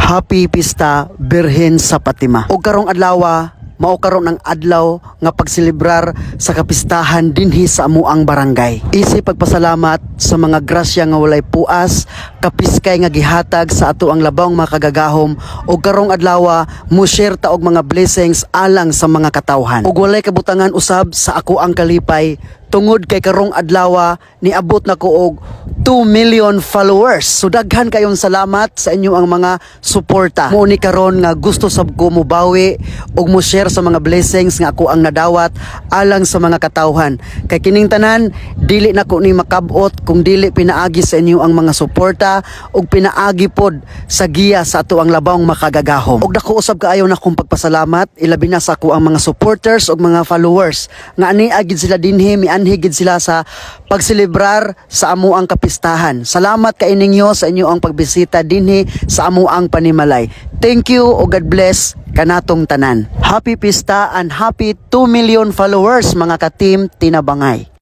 Happy Pista Birhen sa Fatima. O karong adlaw, mao karon ang adlaw nga pagselebrar sa kapistahan dinhi sa amuang barangay. Isi pagpasalamat sa mga grasya nga walay puas, kapiskay nga gihatag sa ato ang labawng mga kagagahom o karong adlaw mo share ta og mga blessings alang sa mga katawhan. Ug walay kabutangan usab sa ako ang kalipay tungod kay karong adlaw niabot na ko og 2 million followers. So daghan kayong salamat sa inyo ang mga suporta. Mo ni karon nga gusto sab ko mobawi ug mo share sa mga blessings nga ako ang nadawat alang sa mga katawhan. Kay kining tanan dili na ko ni makabot kung dili pinaagi sa inyo ang mga suporta ug pinaagi pod sa giya sa ato ang labawng makagagahom. Ug dako usab kaayo na kong pagpasalamat ilabi na sa ako ang mga supporters ug mga followers nga ani agid sila dinhi mianhi gid sila sa pagselebrar sa amo ang kapistahan. Salamat kay ninyo sa inyo ang pagbisita dinhi sa amo ang panimalay. Thank you o God bless kanatong tanan. Happy Pista and happy 2 million followers mga ka-team Tinabangay.